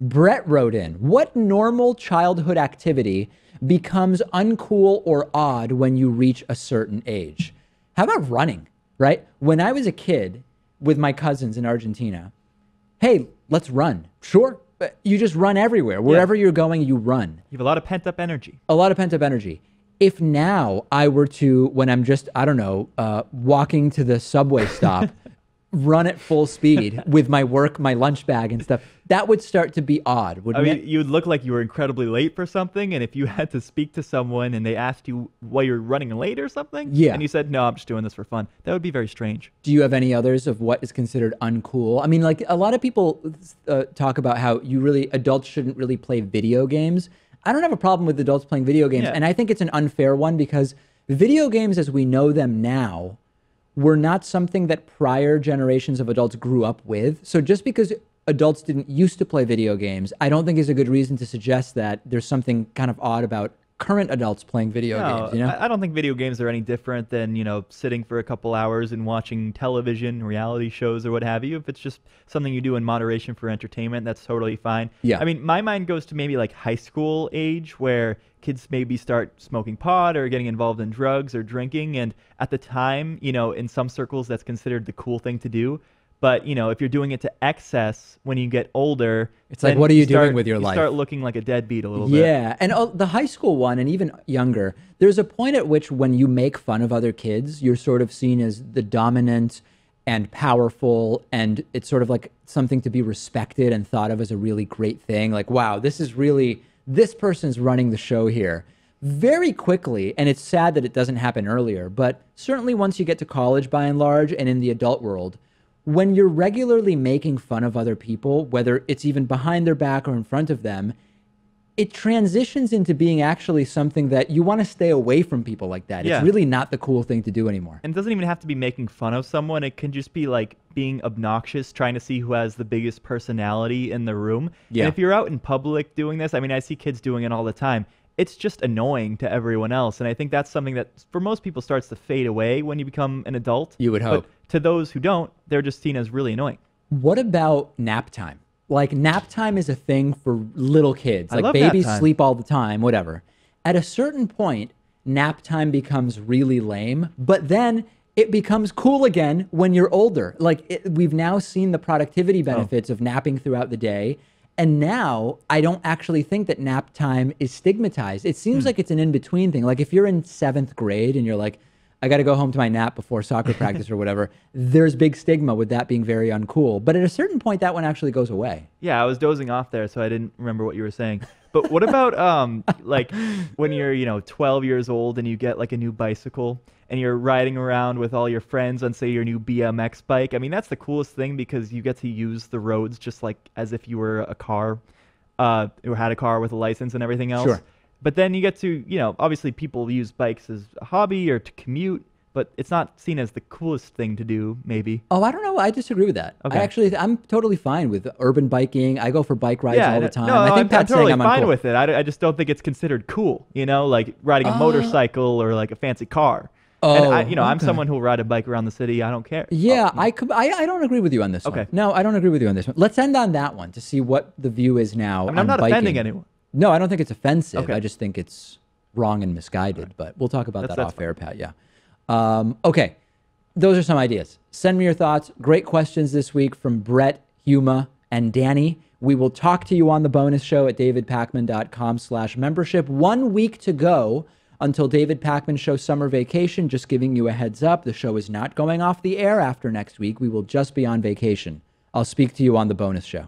Brett wrote in, what normal childhood activity becomes uncool or odd when you reach a certain age? How about running, right? When I was a kid with my cousins in Argentina, hey, let's run. Sure. You just run everywhere. Wherever you're going, you run. You have a lot of pent-up energy. A lot of pent-up energy. If now I were to, when I'm just, I don't know, walking to the subway stop, run at full speed with my lunch bag and stuff, that would start to be odd, wouldn't it? You would look like you were incredibly late for something, and if you had to speak to someone and they asked you why you're running late or something, and you said, no, I'm just doing this for fun, that would be very strange. Do you have any others of what is considered uncool? I mean, like a lot of people talk about how adults shouldn't really play video games. I don't have a problem with adults playing video games, and I think it's an unfair one because video games as we know them now were not something that prior generations of adults grew up with. So just because adults didn't used to play video games, I don't think is a good reason to suggest that there's something kind of odd about current adults playing video games. You know? I don't think video games are any different than, sitting for a couple hours and watching television, reality shows or what have you. If it's just something you do in moderation for entertainment, that's totally fine. Yeah. I mean, my mind goes to maybe like high school age where kids maybe start smoking pot or getting involved in drugs or drinking. And at the time, in some circles, that's considered the cool thing to do. But, if you're doing it to excess when you get older, it's like, what are you doing with your life? You start looking like a deadbeat a little bit. Yeah. And the high school one, and even younger, there's a point at which when you make fun of other kids, you're sort of seen as the dominant and powerful. And it's sort of like something to be respected and thought of as a really great thing. Like, wow, this person's running the show here. Very quickly, and it's sad that it doesn't happen earlier, but certainly once you get to college by and large and in the adult world, when you're regularly making fun of other people, whether it's even behind their back or in front of them, it transitions into being actually something that you want to stay away from people like that. Yeah. It's really not the cool thing to do anymore. And it doesn't even have to be making fun of someone. It can just be like being obnoxious, trying to see who has the biggest personality in the room. Yeah. And if you're out in public doing this, I mean, I see kids doing it all the time. It's just annoying to everyone else. And I think that's something that for most people starts to fade away when you become an adult. You would hope. But to those who don't, they're just seen as really annoying. What about nap time? Like nap time is a thing for little kids. I Like love babies nap time. sleep all the time, whatever. At a certain point, nap time becomes really lame, but then it becomes cool again when you're older. Like we've now seen the productivity benefits of napping throughout the day. And now I don't actually think that nap time is stigmatized. It seems like it's an in-between thing. Like if you're in 7th grade and you're like, I got to go home to my nap before soccer practice or whatever, there's big stigma with that being very uncool. But at a certain point, that one actually goes away. Yeah, I was dozing off there, so I didn't remember what you were saying. But what about like when you're 12 years old and you get like a new bicycle and you're riding around with all your friends on, say, your new BMX bike? I mean, that's the coolest thing because you get to use the roads just like as if you were a car or had a car with a license and everything else. Sure. But then you get to, obviously people use bikes as a hobby or to commute, but it's not seen as the coolest thing to do, maybe. Oh, I don't know. I disagree with that. Okay. I'm totally fine with urban biking. I go for bike rides all the time. No, I think I'm totally saying I'm fine uncool. with it. I just don't think it's considered cool, like riding a motorcycle or like a fancy car. Oh, and I'm okay. someone who'll ride a bike around the city. I don't care. Yeah, I don't agree with you on this one. Okay. No, I don't agree with you on this one. Let's end on that one to see what the view is now. I'm not biking. offending anyone. No, I don't think it's offensive. Okay. I just think it's wrong and misguided. Right. But we'll talk about that That's off air, Pat. Yeah. Okay. Those are some ideas. Send me your thoughts. Great questions this week from Brett, Huma, and Danny. We will talk to you on the bonus show at davidpakman.com/membership. 1 week to go until David Pakman Show summer vacation. Just giving you a heads up. The show is not going off the air after next week. We will just be on vacation. I'll speak to you on the bonus show.